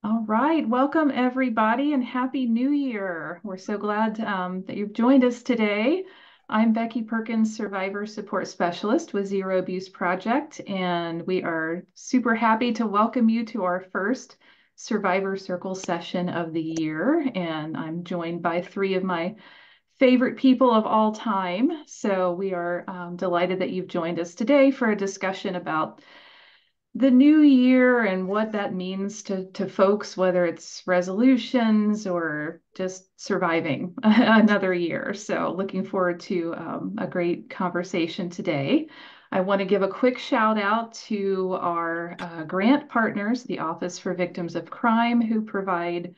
All right, welcome everybody and Happy New Year. We're so glad that you've joined us today. I'm Becky Perkins, Survivor Support Specialist with Zero Abuse Project, and we are super happy to welcome you to our first Survivor Circle session of the year. And I'm joined by three of my favorite people of all time. So we are delighted that you've joined us today for a discussion about the new year and what that means to folks, whether it's resolutions or just surviving another year. So looking forward to a great conversation today. I want to give a quick shout out to our grant partners, the Office for Victims of Crime, who provide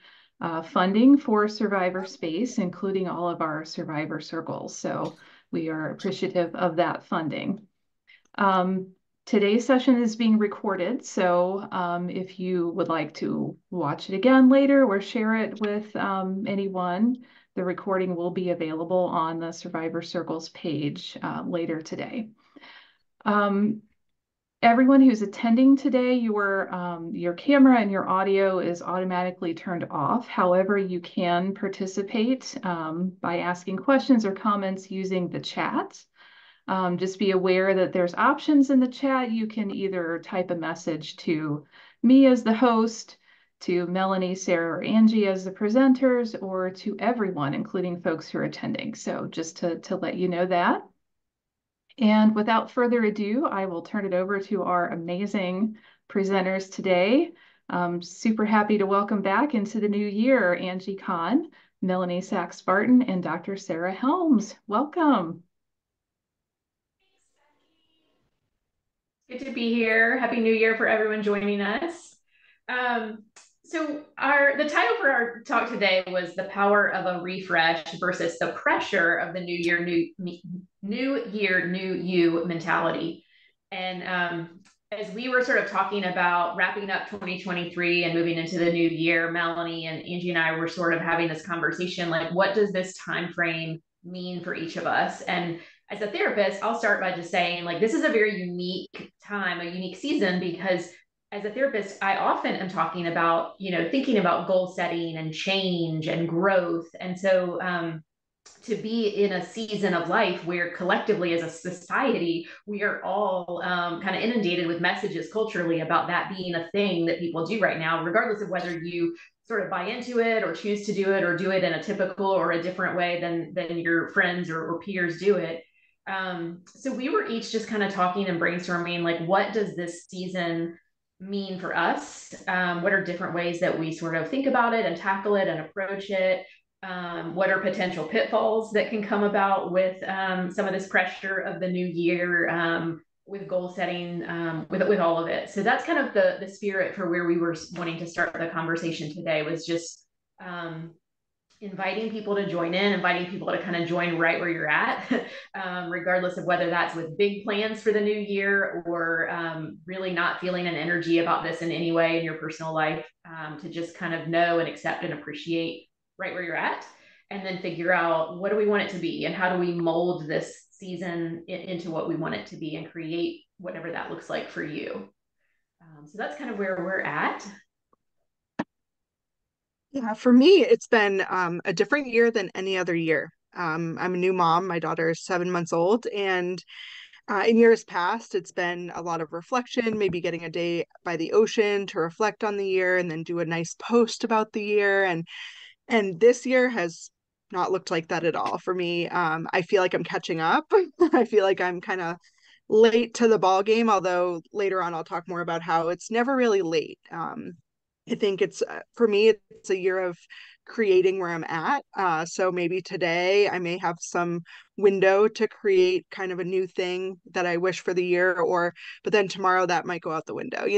funding for Survivor Space, including all of our Survivor Circles. So we are appreciative of that funding. Um, Today's session is being recorded, so if you would like to watch it again later or share it with anyone, the recording will be available on the Survivor Circles page later today. Um, Everyone who's attending today, your camera and your audio is automatically turned off. However, you can participate by asking questions or comments using the chat. Just be aware that there's options in the chat. You can either type a message to me as the host, to Melanie, Sarah, or Angie as the presenters, or to everyone, including folks who are attending. So just to let you know that. And without further ado, I will turn it over to our amazing presenters today. Super happy to welcome back into the new year, Angie Kahn, Melanie Sachs-Barton, and Dr. Sarah Helms. Welcome. Good to be here. Happy New Year for everyone joining us. Um, the title for our talk today was the power of a refresh versus the pressure of the new year, new you mentality. And as we were sort of talking about wrapping up 2023 and moving into the new year, Melanie and Angie and I were sort of having this conversation, like, what does this time frame mean for each of us? And as a therapist, I'll start by just saying, like, this is a very unique time, a unique season, because as a therapist, I often am talking about, thinking about goal setting and change and growth. And so to be in a season of life where collectively as a society, we are all kind of inundated with messages culturally about that being a thing that people do right now, regardless of whether you sort of buy into it or choose to do it or do it in a typical or a different way than your friends or peers do it. So we were each just kind of talking and brainstorming, like, what does this season mean for us? What are different ways that we sort of think about it and tackle it and approach it? What are potential pitfalls that can come about with some of this pressure of the new year, with goal setting, with all of it? So that's kind of the spirit for where we were wanting to start the conversation today, was just inviting people to join in, inviting people to kind of join right where you're at, regardless of whether that's with big plans for the new year or really not feeling an energy about this in any way in your personal life, to just kind of know and accept and appreciate right where you're at, and then figure out, what do we want it to be and how do we mold this season into what we want it to be and create whatever that looks like for you. So that's kind of where we're at. Yeah, for me, it's been a different year than any other year. I'm a new mom. My daughter is 7 months old, and in years past, it's been a lot of reflection, maybe getting a day by the ocean to reflect on the year and then do a nice post about the year. And this year has not looked like that at all for me. I feel like I'm catching up. I feel like I'm kind of late to the ball game, although later on I'll talk more about how it's never really late. I think it's for me, it's a year of creating where I'm at. So maybe today I may have some window to create kind of a new thing that I wish for the year, but then tomorrow that might go out the window.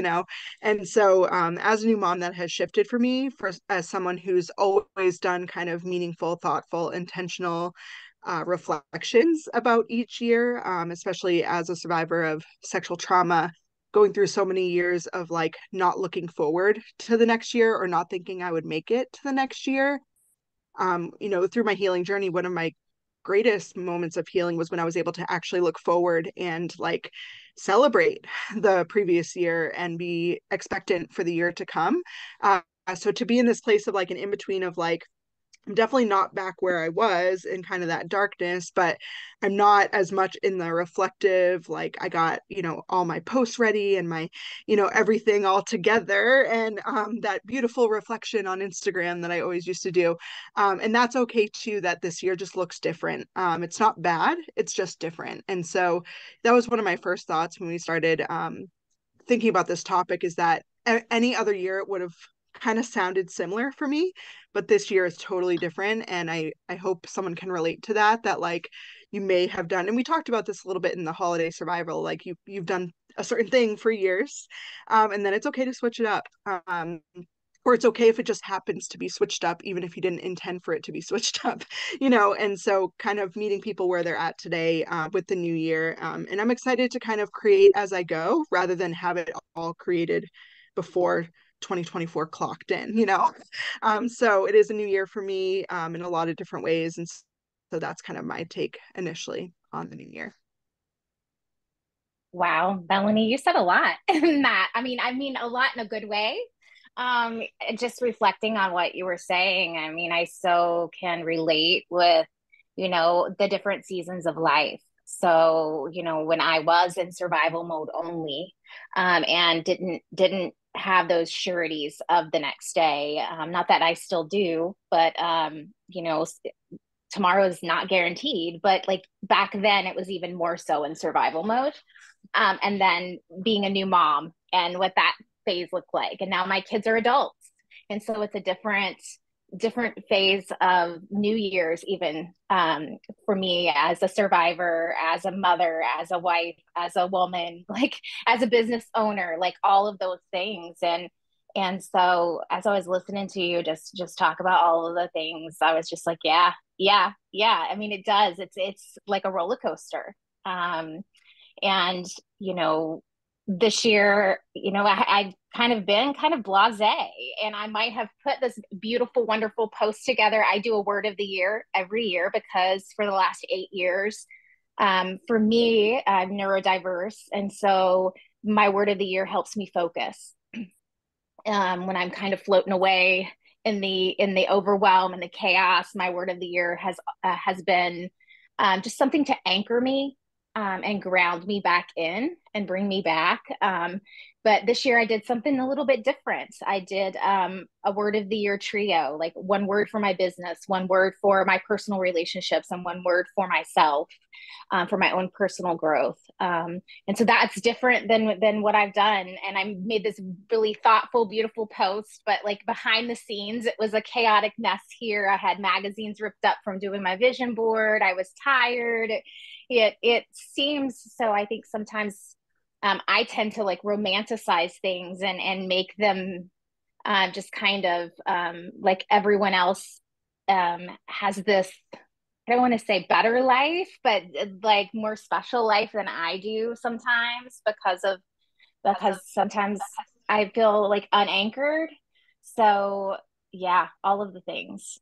And so as a new mom, that has shifted for me, as someone who's always done kind of meaningful, thoughtful, intentional reflections about each year, especially as a survivor of sexual trauma, going through so many years of like not looking forward to the next year or not thinking I would make it to the next year. Through my healing journey, one of my greatest moments of healing was when I was able to actually look forward and like celebrate the previous year and be expectant for the year to come. so to be in this place of like an in-between of like, I'm definitely not back where I was in kind of that darkness, but I'm not as much in the reflective, like I got, all my posts ready and my, everything all together, and that beautiful reflection on Instagram that I always used to do. And that's okay too, that this year just looks different. It's not bad, it's just different. And so that was one of my first thoughts when we started thinking about this topic, is that any other year it would have kind of sounded similar for me, but this year is totally different. And I hope someone can relate to that like you may have done, and we talked about this a little bit in the holiday survival, like you've done a certain thing for years, and then it's okay to switch it up, or it's okay if it just happens to be switched up, even if you didn't intend for it to be switched up, and so kind of meeting people where they're at today, with the new year, and I'm excited to kind of create as I go rather than have it all created before 2024 clocked in. So it is a new year for me, in a lot of different ways, and so that's kind of my take initially on the new year. Wow, Melanie, you said a lot in that. I mean a lot in a good way. Just reflecting on what you were saying, I so can relate with, the different seasons of life. So, when I was in survival mode only, and didn't have those sureties of the next day. Not that I still do, but tomorrow is not guaranteed. But like back then, it was even more so in survival mode. And then being a new mom and what that phase looked like, and now my kids are adults, and so it's a different phase of New Year's, even for me as a survivor, as a mother, as a wife, as a woman, like as a business owner, like all of those things. And so as I was listening to you just talk about all of the things, I was just like, yeah. It does. It's like a roller coaster. And this year, I've kind of been kind of blasé, and I might have put this beautiful, wonderful post together. I do a word of the year every year because for the last 8 years, for me, I'm neurodiverse. And so my word of the year helps me focus. When I'm kind of floating away in the overwhelm and the chaos, my word of the year has been just something to anchor me, and ground me back in and bring me back. But this year I did something a little bit different. I did a word of the year trio, like one word for my business, one word for my personal relationships, and one word for myself, for my own personal growth. And so that's different than what I've done. And I made this really thoughtful, beautiful post, but like behind the scenes, it was a chaotic mess here. I had magazines ripped up from doing my vision board. I was tired. It seems so. I think sometimes I tend to like romanticize things and make them just kind of like everyone else has this, I don't want to say better life, but like more special life than I do sometimes because sometimes I feel like unanchored. So yeah, all of the things.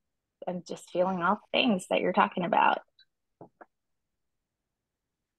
I'm just feeling all the things that you're talking about.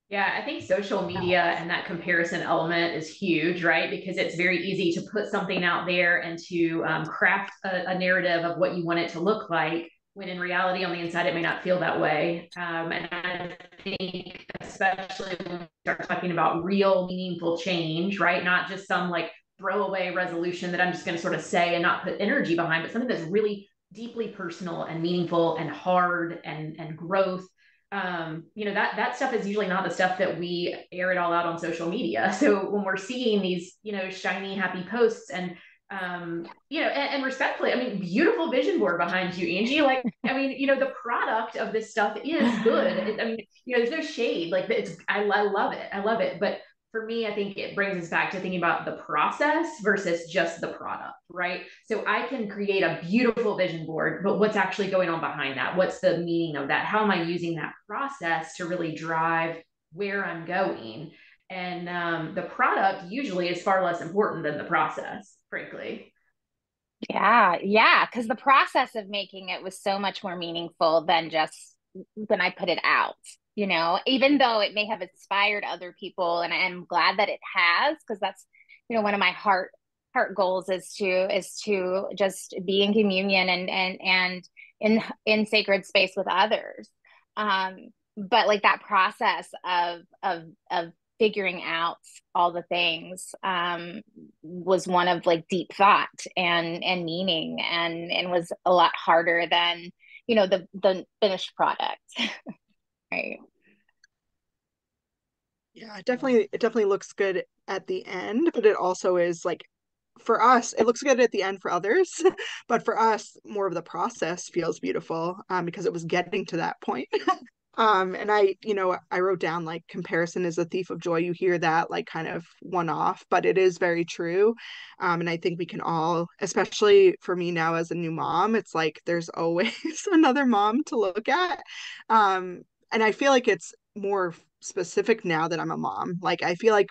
Yeah, I think social media and that comparison element is huge, right? Because it's very easy to put something out there and to craft a narrative of what you want it to look like, when in reality, on the inside, it may not feel that way. And I think, especially when we start talking about real, meaningful change, right? Not just some like throwaway resolution that I'm just going to sort of say and not put energy behind, but something that's really deeply personal and meaningful and hard and growth. That stuff is usually not the stuff that we air it all out on social media. So when we're seeing these, shiny, happy posts and, and respectfully, beautiful vision board behind you, Angie. Like, the product of this stuff is good. There's no shade. Like I love it. I love it. But for me, I think it brings us back to thinking about the process versus just the product, right? So I can create a beautiful vision board, but what's actually going on behind that? What's the meaning of that? How am I using that process to really drive where I'm going? And the product usually is far less important than the process, frankly. Yeah, because the process of making it was so much more meaningful than just when I put it out, even though it may have inspired other people. And I'm glad that it has, because that's, one of my heart heart goals is to just be in communion and in sacred space with others. But like that process of figuring out all the things was one of like deep thought and meaning, and was a lot harder than, you know, the finished product. Right. Yeah, it definitely looks good at the end, but it also is like, for us, it looks good at the end for others, but for us, more of the process feels beautiful, because it was getting to that point. And I wrote down like comparison is a thief of joy. You hear that like kind of one off, but it is very true. And I think we can all, especially for me now as a new mom, it's like there's always another mom to look at. And I feel like it's more specific now that I'm a mom. Like I feel like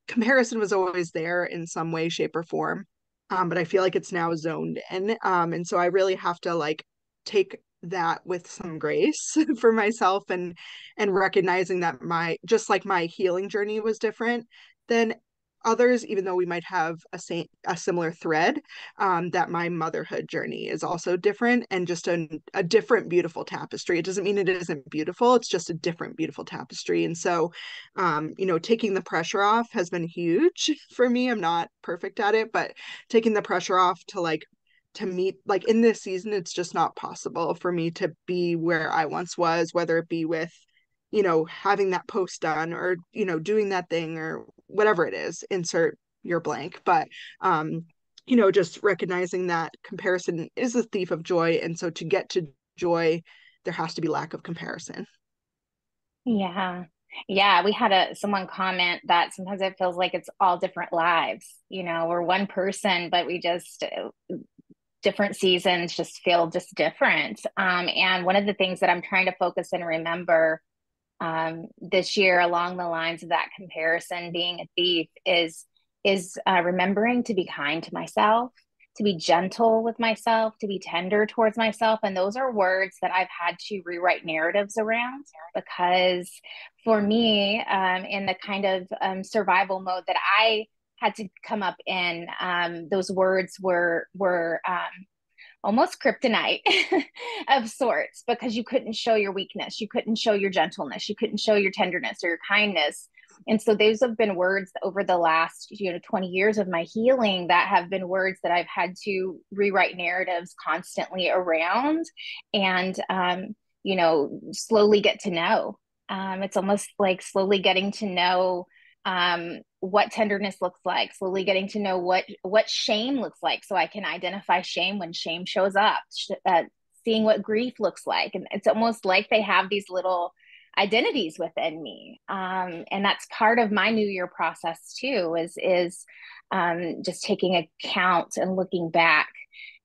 comparison was always there in some way, shape, or form. But I feel like it's now zoned in. And so I really have to like take that with some grace for myself, and recognizing that my just like my healing journey was different than others, even though we might have a similar thread, that my motherhood journey is also different, and just a different beautiful tapestry. It doesn't mean it isn't beautiful, it's just a different beautiful tapestry. And so taking the pressure off has been huge for me. I'm not perfect at it, but taking the pressure off to meet, like in this season, it's just not possible for me to be where I once was, whether it be with, having that post done, or, doing that thing, or whatever it is, insert your blank. But, just recognizing that comparison is a thief of joy. And so to get to joy, there has to be lack of comparison. Yeah. Yeah, we had someone comment that sometimes it feels like it's all different lives. You know, we're one person, but we just different seasons just feel just different. And one of the things that I'm trying to focus and remember this year, along the lines of that comparison being a thief, is remembering to be kind to myself, to be gentle with myself, to be tender towards myself. And those are words that I've had to rewrite narratives around, because for me, in the kind of survival mode that I had to come up in, those words were almost kryptonite of sorts, because you couldn't show your weakness, you couldn't show your gentleness, you couldn't show your tenderness or your kindness. And so those have been words over the last 20 years of my healing, that have been words that I've had to rewrite narratives constantly around, and slowly get to know. It's almost like slowly getting to know what tenderness looks like, slowly getting to know what shame looks like, so I can identify shame when shame shows up, seeing what grief looks like. And it's almost like they have these little identities within me, and that's part of my new year process too, is just taking account and looking back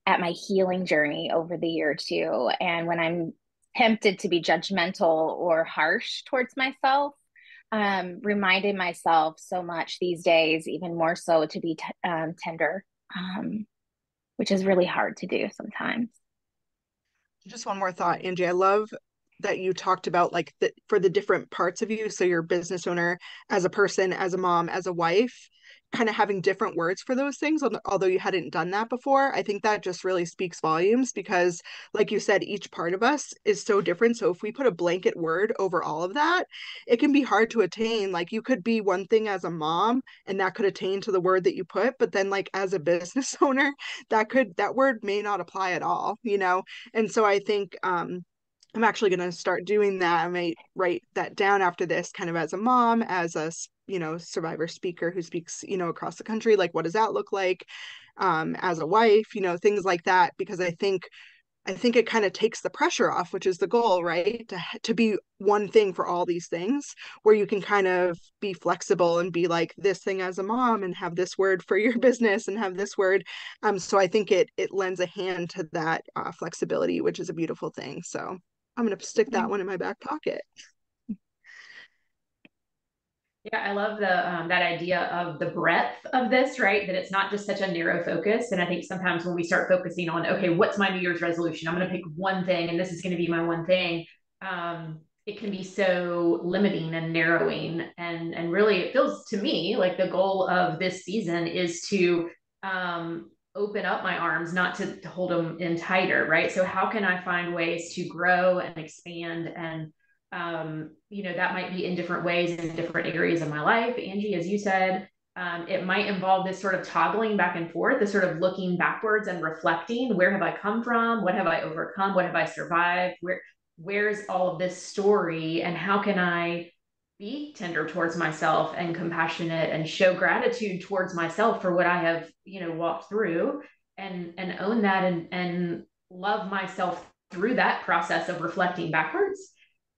at my healing journey over the year too. And when I'm tempted to be judgmental or harsh towards myself, reminding myself so much these days, even more so, to be tender, which is really hard to do sometimes. Just one more thought, Angie. I love that you talked about like for the different parts of you. So you're a business owner, as a person, as a mom, as a wife, kind of having different words for those things, although you hadn't done that before. I think that just really speaks volumes, because like you said, each part of us is so different. So if we put a blanket word over all of that, it can be hard to attain. Like you could be one thing as a mom, and that could attain to the word that you put, but then like as a business owner, that word may not apply at all. And so I think I'm actually going to start doing that. I may write that down after this, kind of as a mom, as a survivor speaker who speaks across the country. Like, what does that look like? As a wife, things like that, because I think it kind of takes the pressure off, which is the goal, right? To be one thing for all these things, where you can kind of be flexible and be like this thing as a mom, and have this word for your business, and have this word. So I think it lends a hand to that flexibility, which is a beautiful thing. So I'm going to stick that one in my back pocket. Yeah, I love that idea of the breadth of this, right? That it's not just such a narrow focus. And I think sometimes when we start focusing on, okay, what's my New Year's resolution? I'm going to pick one thing, and this is going to be my one thing. It can be so limiting and narrowing. And really, it feels to me like the goal of this season is to open up my arms, not to hold them in tighter, right? So how can I find ways to grow and expand? And, that might be in different ways in different areas of my life. Angie, as you said, it might involve this sort of toggling back and forth, this sort of looking backwards and reflecting, where have I come from? What have I overcome? What have I survived? Where's all of this story? And how can I be tender towards myself and compassionate and show gratitude towards myself for what I have, walked through, and own that, and love myself through that process of reflecting backwards,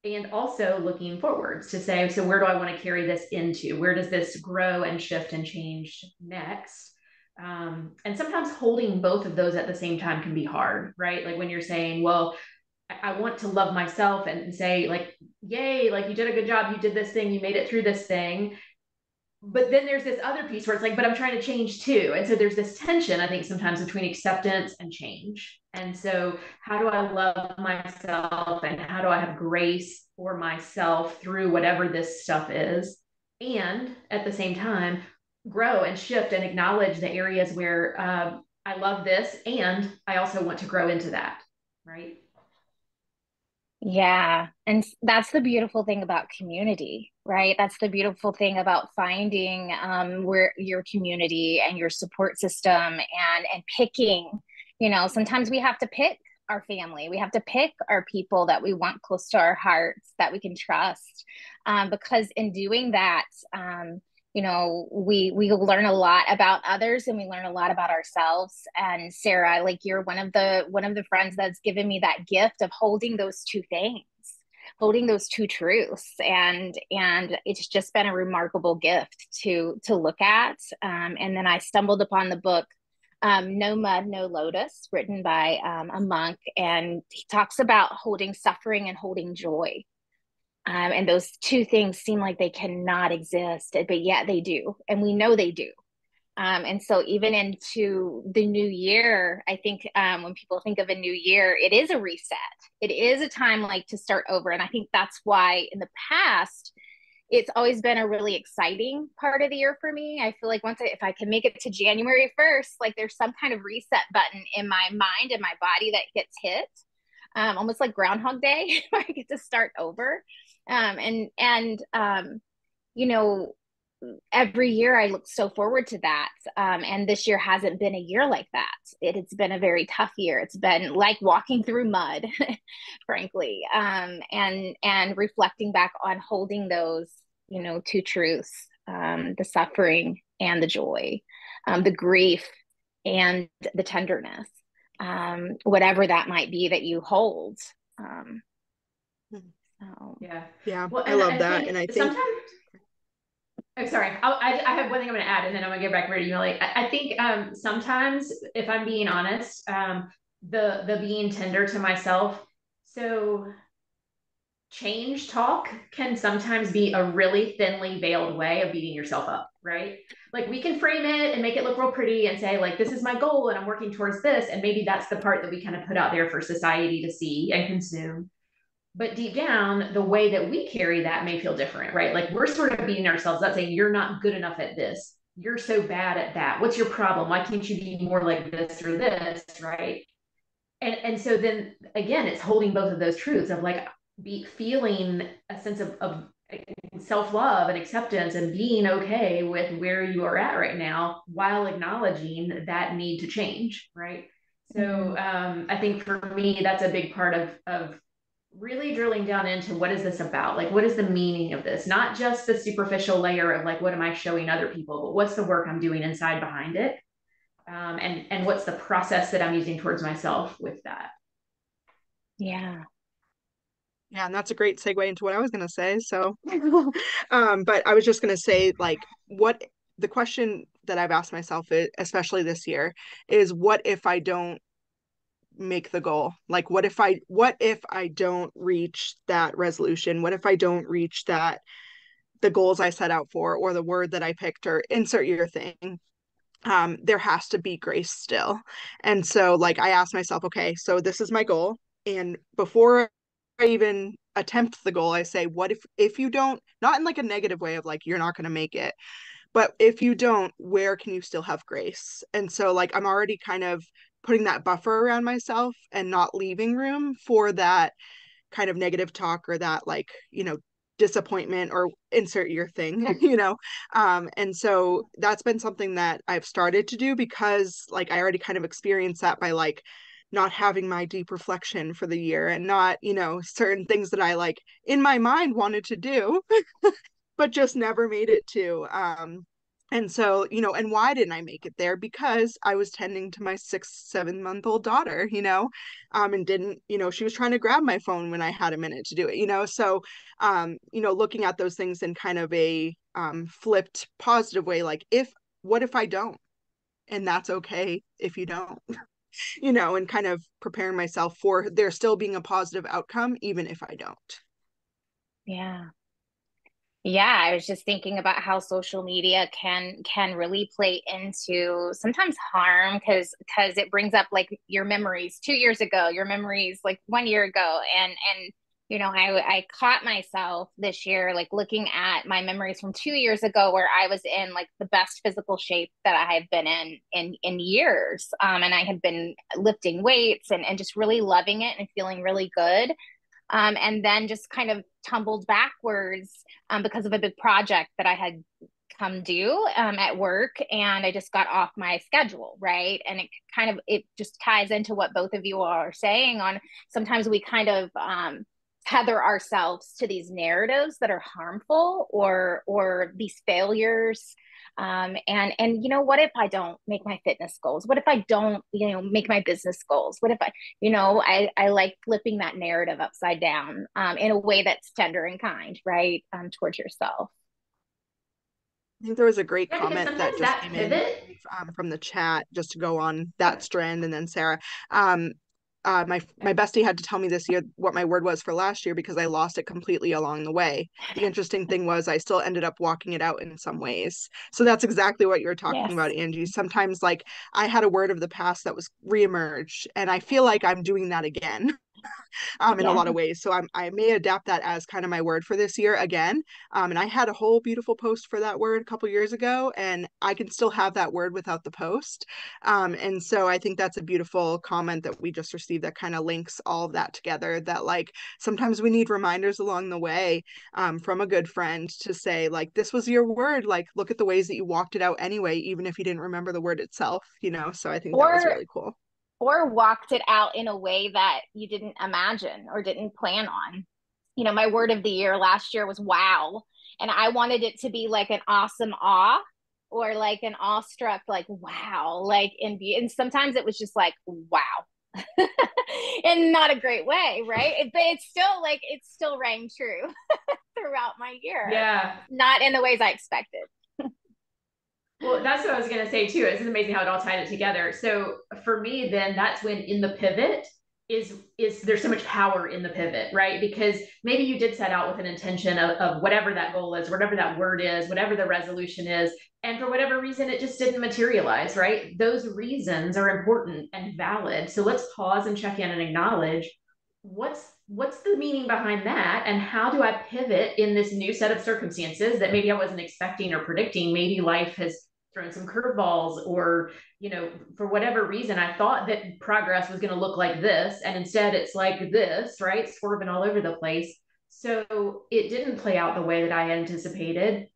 and also looking forwards to say, so where do I want to carry this into? Where does this grow and shift and change next? And sometimes holding both of those at the same time can be hard, right? Like when you're saying, well, I want to love myself and say, like, yay, like you did a good job, you did this thing, you made it through this thing. But then there's this other piece where it's like, but I'm trying to change too. And so there's this tension, I think, sometimes between acceptance and change. And so how do I love myself, and how do I have grace for myself through whatever this stuff is? And at the same time, grow and shift and acknowledge the areas where I love this, and I also want to grow into that, right? Yeah. And that's the beautiful thing about community, right? That's the beautiful thing about finding where your community and your support system, and picking, sometimes we have to pick our family. We have to pick our people that we want close to our hearts, that we can trust. Because in doing that, we learn a lot about others, and we learn a lot about ourselves. And Sarah, like, you're one of the friends that's given me that gift of holding those two things, holding those two truths. And it's just been a remarkable gift to look at. And then I stumbled upon the book, No Mud, No Lotus, written by a monk. And he talks about holding suffering and holding joy. And those two things seem like they cannot exist, but yet they do. And we know they do. And so even into the new year, I think when people think of a new year, it is a reset. It is a time like to start over. And I think that's why in the past, it's always been a really exciting part of the year for me. I feel like if I can make it to January 1st, like there's some kind of reset button in my mind and my body that gets hit. Almost like Groundhog Day, where I get to start over. You know, every year I look so forward to that. And this year hasn't been a year like that. It's been a very tough year. It's been like walking through mud, frankly. And reflecting back on holding those, two truths, the suffering and the joy, the grief and the tenderness, whatever that might be that you hold. So. Yeah, well, I love that. And I think sometimes, I'm sorry, I have one thing I'm going to add, and then I'm going to get back to you. Like, I think sometimes, if I'm being honest, the being tender to myself, so change talk can sometimes be a really thinly veiled way of beating yourself up, right? Like, we can frame it and make it look real pretty and say, like, this is my goal and I'm working towards this. And maybe that's the part that we kind of put out there for society to see and consume. But deep down, the way that we carry that may feel different, right? Like, we're sort of beating ourselves up, saying, you're not good enough at this. You're so bad at that. What's your problem? Why can't you be more like this or this, right? And so then again, it's holding both of those truths of like feeling a sense of self-love and acceptance and being okay with where you are at right now, while acknowledging that need to change, right? So I think for me, that's a big part of really drilling down into what is this about? Like, what is the meaning of this? Not just the superficial layer of like, what am I showing other people, but what's the work I'm doing inside behind it? And what's the process that I'm using towards myself with that? Yeah. Yeah, and that's a great segue into what I was going to say. So, but I was just going to say, like, what the question that I've asked myself, especially this year, is what if I don't make the goal? Like, what if I don't reach that resolution? What if I don't reach the goals I set out for, or the word that I picked, or insert your thing? There has to be grace still. And so, like, I asked myself, okay, so this is my goal. And before I even attempt the goal, I say, what if you don't, not in like a negative way of like, you're not going to make it, but if you don't, where can you still have grace? And so like I'm already kind of putting that buffer around myself and not leaving room for that kind of negative talk or that like, disappointment or insert your thing, and so that's been something that I've started to do because like I already kind of experienced that by like not having my deep reflection for the year and not, certain things that I like in my mind wanted to do but just never made it to. And so, and why didn't I make it there? Because I was tending to my 6, 7 month old daughter, and didn't, she was trying to grab my phone when I had a minute to do it, So, looking at those things in kind of a flipped positive way, like what if I don't? And that's okay if you don't, and kind of preparing myself for there still being a positive outcome, even if I don't. Yeah. Yeah, I was just thinking about how social media can really play into sometimes harm because it brings up like your memories 2 years ago, your memories like 1 year ago, and I caught myself this year like looking at my memories from 2 years ago where I was in like the best physical shape that I have been in years, and I had been lifting weights and just really loving it and feeling really good. And then just kind of tumbled backwards because of a big project that I had come due at work, and I just got off my schedule, right? And it just ties into what both of you are saying on sometimes we kind of tether ourselves to these narratives that are harmful or these failures, and what if I don't make my fitness goals? What if I don't make my business goals? What if I like flipping that narrative upside down in a way that's tender and kind, right, towards yourself. I think there was a great Yeah, because comment that sometimes just that came in pivot. from the chat, just to go on that strand, and then Sarah. My bestie had to tell me this year what my word was for last year because I lost it completely along the way. The interesting thing was I still ended up walking it out in some ways. So that's exactly what you're talking Yes. about, Angie. Sometimes like I had a word of the past that was reemerged, and I feel like I'm doing that again. In a lot of ways. So I may adapt that as kind of my word for this year again. And I had a whole beautiful post for that word a couple years ago, and I can still have that word without the post. And so I think that's a beautiful comment that we just received that kind of links all of that together, that like sometimes we need reminders along the way from a good friend to say like, this was your word, like look at the ways that you walked it out anyway, even if you didn't remember the word itself, So I think that was Or really cool. walked it out in a way that you didn't imagine or didn't plan on. My word of the year last year was wow. And I wanted it to be like an awesome awe or like an awestruck, like wow, like and sometimes it was just like wow. In not a great way, right? But it still rang true throughout my year, Yeah. not in the ways I expected. Well, that's what I was going to say too. It's amazing how it all tied it together. So for me, then that's when in the pivot is there's so much power in the pivot, right? Because maybe you did set out with an intention of whatever that goal is, whatever that word is, whatever the resolution is, and for whatever reason it just didn't materialize, right? Those reasons are important and valid. So let's pause and check in and acknowledge what's the meaning behind that, and how do I pivot in this new set of circumstances that maybe I wasn't expecting or predicting. Maybe life has thrown some curveballs, or for whatever reason I thought that progress was going to look like this, and instead it's like this, right, swerving all over the place. So it didn't play out the way that I anticipated,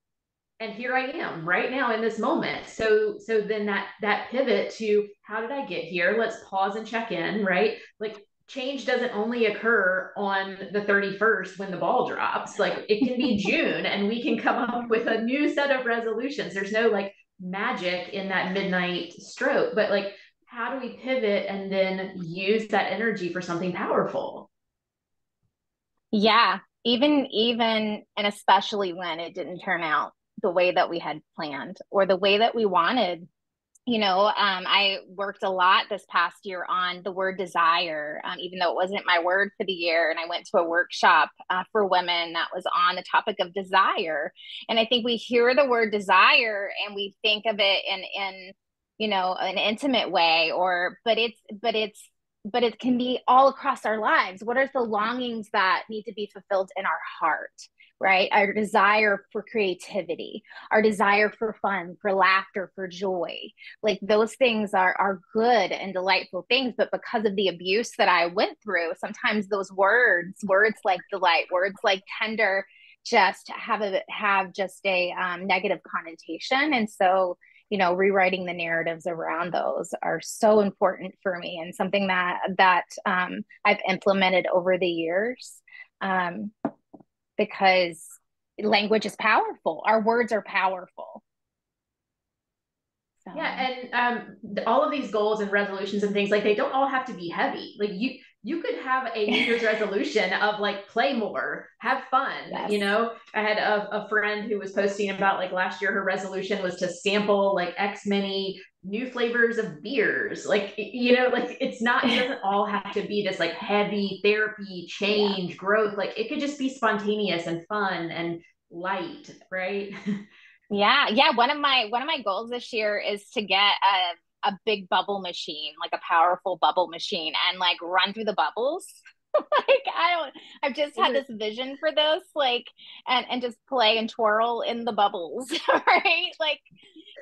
and here I am right now in this moment. So then that pivot to how did I get here, let's pause and check in, right? Like change doesn't only occur on the 31st when the ball drops. Like it can be June and we can come up with a new set of resolutions. There's no like magic in that midnight stroke, but like how do we pivot and then use that energy for something powerful? Yeah, even and especially when it didn't turn out the way that we had planned or the way that we wanted. I worked a lot this past year on the word desire, even though it wasn't my word for the year. And I went to a workshop for women that was on the topic of desire. And I think we hear the word desire and we think of it in an intimate way, but it can be all across our lives. What are the longings that need to be fulfilled in our heart? right? Our desire for creativity, our desire for fun, for laughter, for joy. Like those things are good and delightful things, but because of the abuse that I went through, sometimes those words like delight, words like tender, just have just a negative connotation. And so, rewriting the narratives around those are so important for me, and something that I've implemented over the years, because language is powerful. Our words are powerful. So. Yeah, and all of these goals and resolutions and things, like, they don't all have to be heavy. Like you could have a New Year's resolution of like play more, have fun. Yes. I had a friend who was posting about, like, last year her resolution was to sample like X many new flavors of beers. Like, like, it doesn't all have to be this like heavy therapy, change, growth. Like, it could just be spontaneous and fun and light, right? Yeah. One of my goals this year is to get a big bubble machine, like a powerful bubble machine, and like run through the bubbles. Like I've just had this vision for this, like, and just play and twirl in the bubbles, right? Like,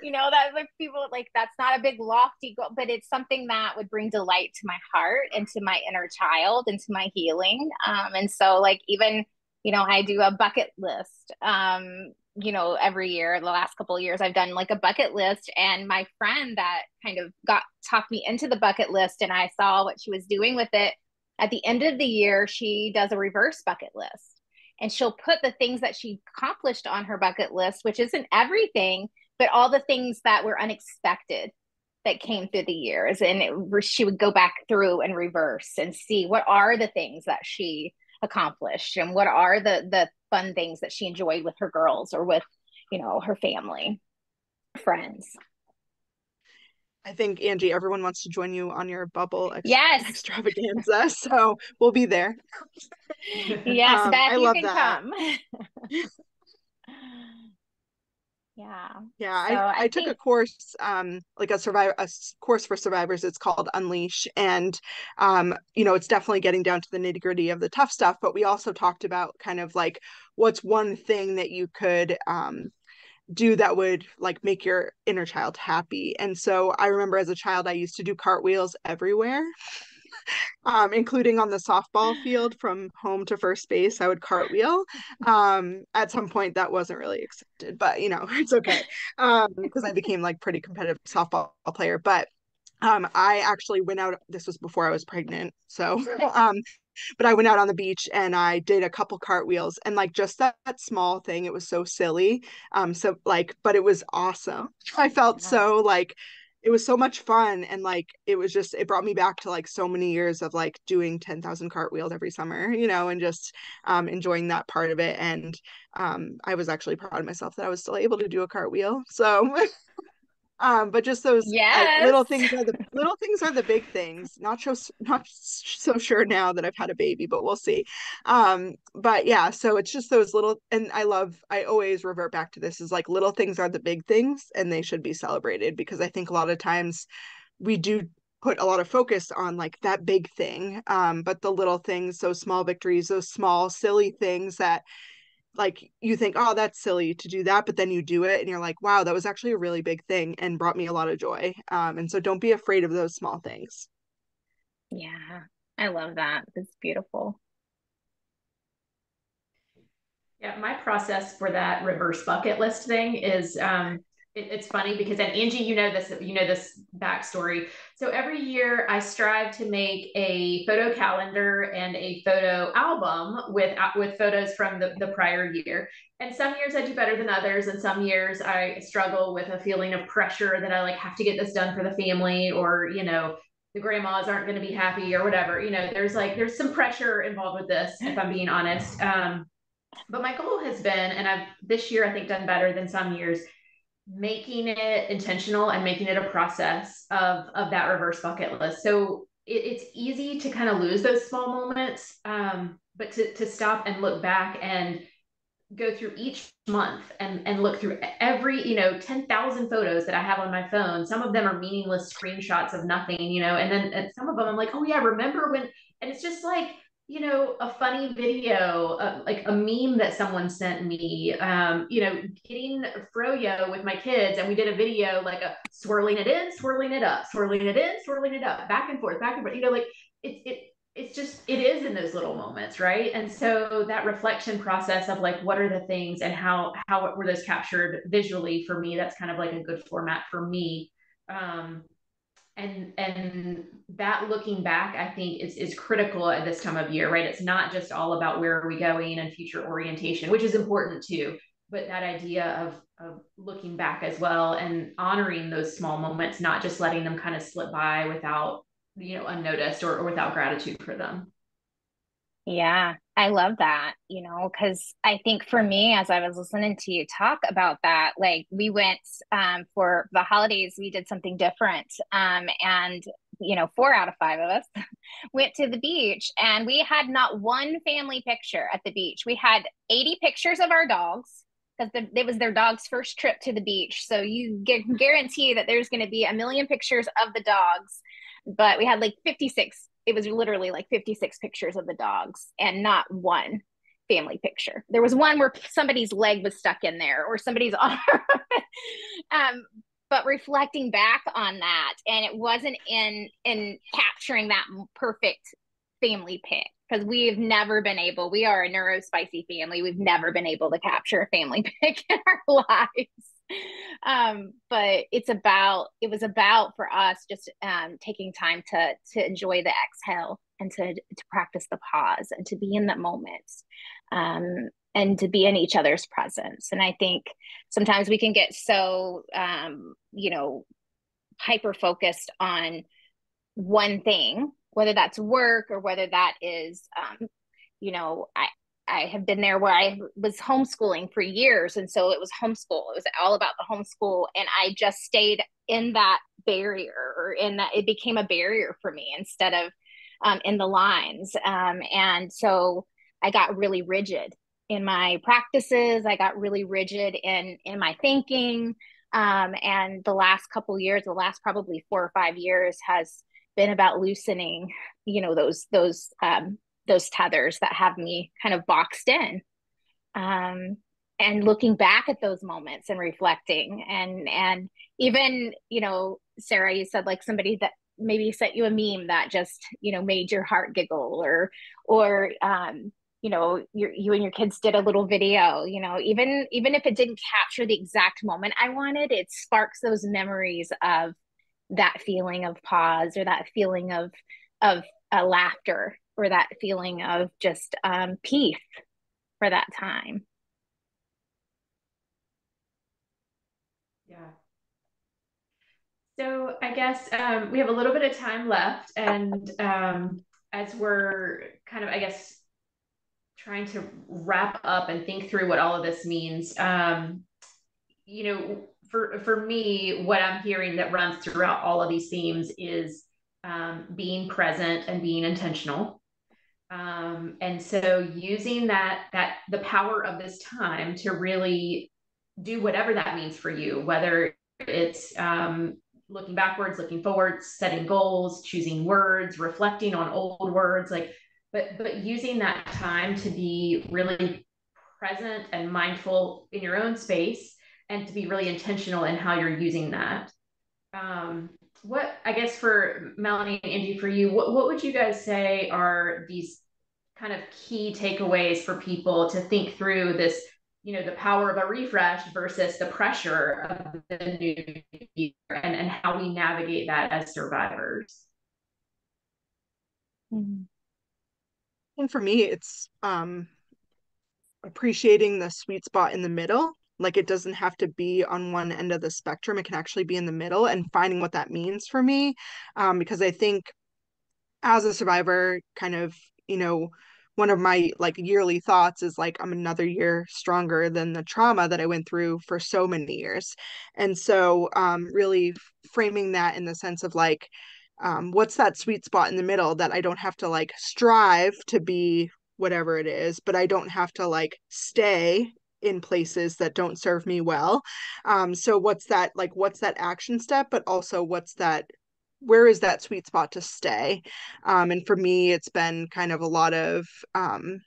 that like people, like, that's not a big lofty goal, but it's something that would bring delight to my heart and to my inner child and to my healing. And so, like, even, I do a bucket list. Every year, the last couple of years, I've done like a bucket list, and my friend that kind of talked me into the bucket list, and I saw what she was doing with it. At the end of the year, she does a reverse bucket list, and she'll put the things that she accomplished on her bucket list, which isn't everything, but all the things that were unexpected that came through the years. And she would go back through and reverse and see what are the things that she accomplished and what are the fun things that she enjoyed with her girls or with, her family, friends. I think, Angie, everyone wants to join you on your bubble Yes. extravaganza, so we'll be there. Yes, Beth, I you love can that. come. Yeah. Yeah, So I took a course, like a course for survivors. It's called Unleash, and it's definitely getting down to the nitty gritty of the tough stuff. But we also talked about kind of like what's one thing that you could do that would like make your inner child happy. And so I remember as a child, I used to do cartwheels everywhere. Including on the softball field from home to first base, I would cartwheel. At some point, that wasn't really accepted, but it's okay because I became like pretty competitive softball player. But I actually went out. This was before I was pregnant, so but I went out on the beach and I did a couple cartwheels, and like just that small thing, it was so silly. So like, but it was awesome. I felt so like it was so much fun, and like it brought me back to like so many years of like doing 10,000 cartwheels every summer, and just enjoying that part of it. And I was actually proud of myself that I was still able to do a cartwheel. So but just those yes. little things are the big things. Not so sure now that I've had a baby, but we'll see. But yeah, so it's just those little, and I always revert back to this, is like little things are the big things, and they should be celebrated, because I think a lot of times we do put a lot of focus on like that big thing, but the little things, those small victories, those small silly things that like you think, oh, that's silly to do that, but then you do it and you're like, wow, that was actually a really big thing and brought me a lot of joy. And so don't be afraid of those small things. Yeah, I love that. It's beautiful. Yeah, my process for that reverse bucket list thing is it's funny because, and Angie, this backstory. So every year I strive to make a photo calendar and a photo album with photos from the prior year. And some years I do better than others, and some years I struggle with a feeling of pressure that I like have to get this done for the family, or the grandmas aren't going to be happy or whatever. There's some pressure involved with this, if I'm being honest. But my goal has been, and I've this year I think done better than some years, making it intentional and making it a process of that reverse bucket list. So it's easy to kind of lose those small moments, but to stop and look back and go through each month and look through every 10,000 photos that I have on my phone. Some of them are meaningless screenshots of nothing, and then some of them I'm like, oh yeah, remember when. And it's just like a funny video, like a meme that someone sent me, getting froyo with my kids. And we did a video, like a swirling it in, swirling it up, swirling it in, swirling it up, back and forth, back and forth, like it's just, it is in those little moments. Right. And so that reflection process of like, what are the things and how were those captured visually for me? That's kind of like a good format for me. And that looking back, I think is critical at this time of year, right? It's not just all about where are we going and future orientation, which is important too, but that idea of looking back as well and honoring those small moments, not just letting them kind of slip by without, unnoticed or without gratitude for them. Yeah, I love that, because I think for me, as I was listening to you talk about that, like we went for the holidays, we did something different. And 4 out of 5 of us went to the beach, and we had not one family picture at the beach. We had 80 pictures of our dogs because it was their dog's first trip to the beach. So you can guarantee that there's going to be a million pictures of the dogs, but we had like 56. It was literally like 56 pictures of the dogs and not one family picture. There was one where somebody's leg was stuck in there or somebody's arm. But reflecting back on that, and it wasn't in capturing that perfect family pic, because we've never been able, we are a neurospicy family. We've never been able to capture a family pic in our lives. But it was about for us just taking time to enjoy the exhale and to practice the pause and to be in that moment, and to be in each other's presence. And I think sometimes we can get so hyper focused on one thing, whether that's work or whether that is I have been there where I was homeschooling for years. And so it was homeschool. It was all about the homeschool. And I just stayed in that barrier, or in that it became a barrier for me instead of in the lines. And so I got really rigid in my practices. I got really rigid in my thinking. And the last couple years, the last probably 4 or 5 years has been about loosening, those tethers that have me kind of boxed in, and looking back at those moments and reflecting, and even Sarah, you said like somebody that maybe sent you a meme that just made your heart giggle, or you and your kids did a little video, even if it didn't capture the exact moment I wanted, it sparks those memories of that feeling of pause, or that feeling of laughter, or that feeling of just peace for that time. Yeah. So I guess we have a little bit of time left, and as we're kind of, I guess, trying to wrap up and think through what all of this means, for me, what I'm hearing that runs throughout all of these themes is being present and being intentional. And so using the power of this time to really do whatever that means for you, whether it's looking backwards, looking forwards, setting goals, choosing words, reflecting on old words, but using that time to be really present and mindful in your own space, and to be really intentional in how you're using that. What, I guess, for Melanie and Angie, for you, what would you guys say are these kind of key takeaways for people to think through this, the power of a refresh versus the pressure of the new year, and how we navigate that as survivors? And for me, it's appreciating the sweet spot in the middle. Like, it doesn't have to be on one end of the spectrum. It can actually be in the middle, and finding what that means for me. Because I think as a survivor, kind of, one of my like yearly thoughts is like, I'm another year stronger than the trauma that I went through for so many years. And so really framing that in the sense of like, what's that sweet spot in the middle that I don't have to like strive to be whatever it is, but I don't have to like stay in places that don't serve me well. So what's that action step, but also what's that where is that sweet spot to stay? And for me, it's been kind of a lot of, kind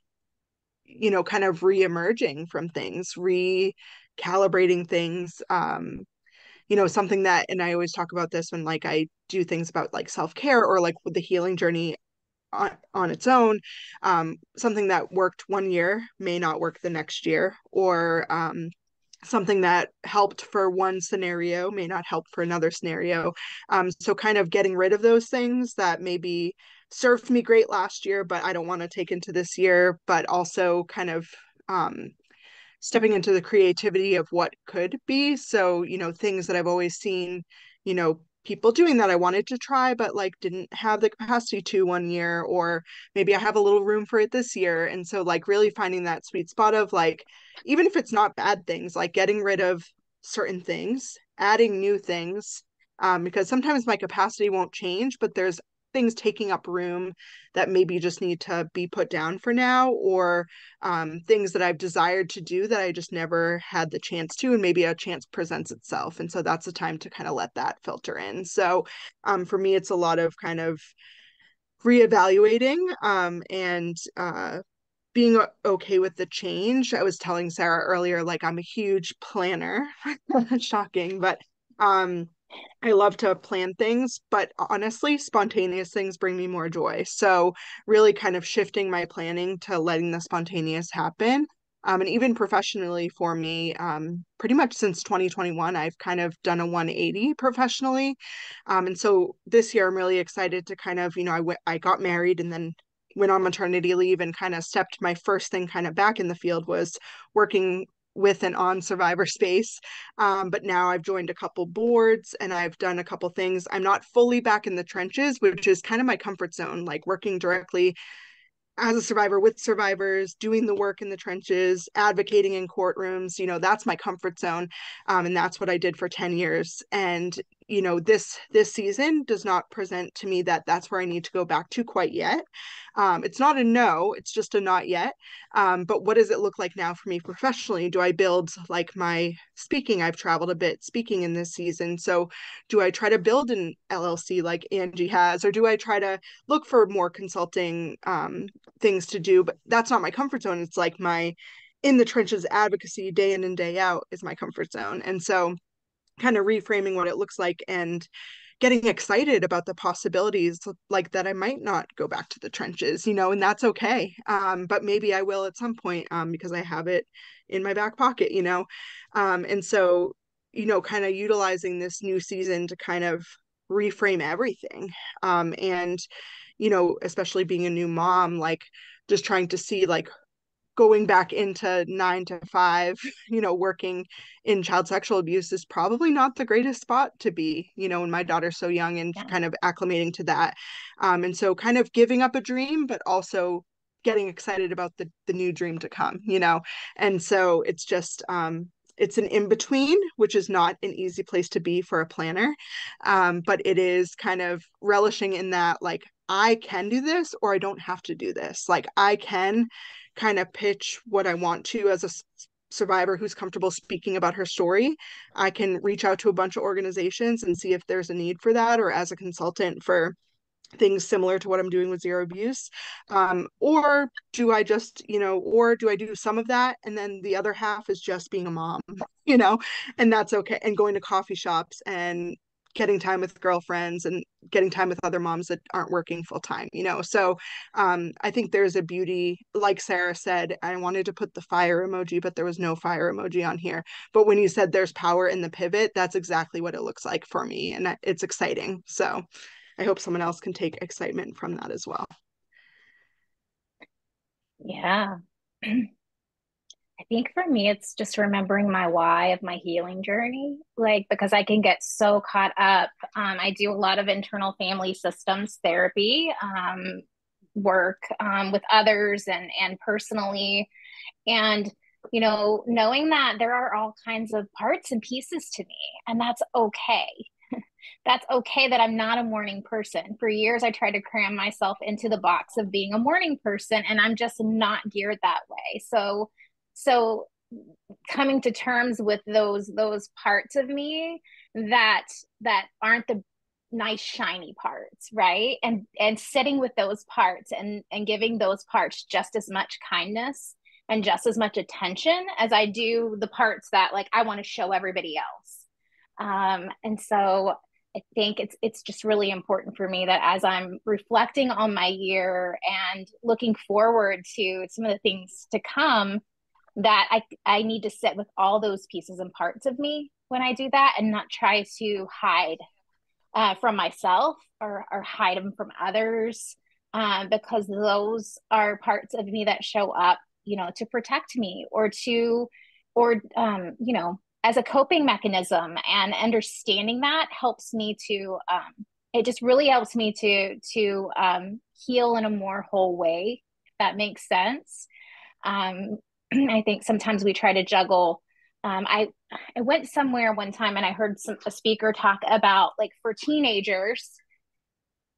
of re-emerging from things, recalibrating things. Something that, and I always talk about this when like I do things about like self-care or like with the healing journey on its own. Something that worked one year may not work the next year, or something that helped for one scenario may not help for another scenario. So kind of getting rid of those things that maybe served me great last year, but I don't want to take into this year, but also kind of stepping into the creativity of what could be. So, things that I've always seen, people doing that I wanted to try, but like didn't have the capacity to one year, or maybe I have a little room for it this year. And so like really finding that sweet spot of like, even if it's not bad things, like getting rid of certain things, adding new things, because sometimes my capacity won't change, but there's things taking up room that maybe just need to be put down for now, or things that I've desired to do that I just never had the chance to, and maybe a chance presents itself. And so that's the time to kind of let that filter in. So for me, it's a lot of kind of reevaluating and being okay with the change. I was telling Sarah earlier, like I'm a huge planner. Shocking, but I love to plan things, but honestly, spontaneous things bring me more joy. So really kind of shifting my planning to letting the spontaneous happen. And even professionally for me, pretty much since 2021, I've kind of done a 180 professionally. And so this year I'm really excited to kind of, I got married and then went on maternity leave, and kind of stepped my first thing kind of back in the field was working with and on Survivor Space. But now I've joined a couple boards and I've done a couple things. I'm not fully back in the trenches, which is kind of my comfort zone, like working directly as a survivor with survivors, doing the work in the trenches, advocating in courtrooms. That's my comfort zone. And that's what I did for 10 years. And this season does not present to me that that's where I need to go back to quite yet. It's not a no, it's just a not yet. But what does it look like now for me professionally? Do I build like my speaking? I've traveled a bit speaking in this season. So do I try to build an LLC like Angie has, or do I try to look for more consulting things to do? But that's not my comfort zone. It's like my in the trenches advocacy day in and day out is my comfort zone. And so kind of reframing what it looks like and getting excited about the possibilities, like that I might not go back to the trenches, and that's okay. But maybe I will at some point, because I have it in my back pocket, and so, kind of utilizing this new season to kind of reframe everything. And, especially being a new mom, like just trying to see like going back into 9 to 5, working in child sexual abuse is probably not the greatest spot to be, when my daughter's so young, and kind of acclimating to that. And so kind of giving up a dream, but also getting excited about the new dream to come, And so it's just, it's an in-between, which is not an easy place to be for a planner. But it is kind of relishing in that, like, I can do this, or I don't have to do this. Like I can kind of pitch what I want to as a survivor who's comfortable speaking about her story. I can reach out to a bunch of organizations and see if there's a need for that, or as a consultant for things similar to what I'm doing with Zero Abuse. Or do I just, or do I do some of that and then the other half is just being a mom, and that's okay. And going to coffee shops and getting time with girlfriends and getting time with other moms that aren't working full time, So I think there's a beauty, like Sarah said, I wanted to put the fire emoji, but there was no fire emoji on here. But when you said there's power in the pivot, that's exactly what it looks like for me. And it's exciting. So I hope someone else can take excitement from that as well. Yeah. I think for me, it's just remembering my why of my healing journey, like, because I can get so caught up. I do a lot of internal family systems therapy work with others and personally. And, knowing that there are all kinds of parts and pieces to me, and that's okay. That's okay that I'm not a morning person. For years, I tried to cram myself into the box of being a morning person, and I'm just not geared that way. So coming to terms with those parts of me that aren't the nice shiny parts, right? And sitting with those parts and giving those parts just as much kindness and just as much attention as I do the parts that like I want to show everybody else. And so I think it's just really important for me that as I'm reflecting on my year and looking forward to some of the things to come, that I need to sit with all those pieces and parts of me when I do that, and not try to hide from myself, or hide them from others, because those are parts of me that show up, to protect me, or as a coping mechanism. And understanding that helps me to, it just really helps me to heal in a more whole way, if that makes sense. I think sometimes we try to juggle. I went somewhere one time and I heard a speaker talk about, like, for teenagers,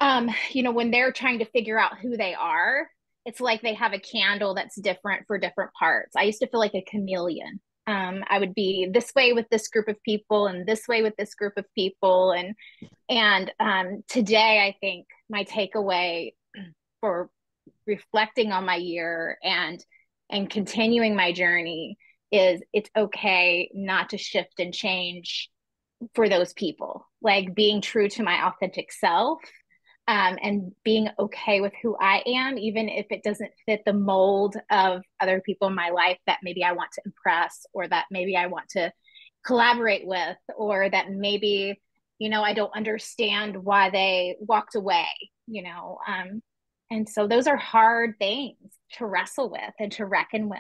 when they're trying to figure out who they are, it's like they have a candle that's different for different parts. I used to feel like a chameleon. I would be this way with this group of people and this way with this group of people. And today, I think my takeaway for reflecting on my year and continuing my journey is, it's okay not to shift and change for those people, like being true to my authentic self, and being okay with who I am, even if it doesn't fit the mold of other people in my life that maybe I want to impress, or that maybe I want to collaborate with, or that maybe, I don't understand why they walked away. And so those are hard things to wrestle with and to reckon with.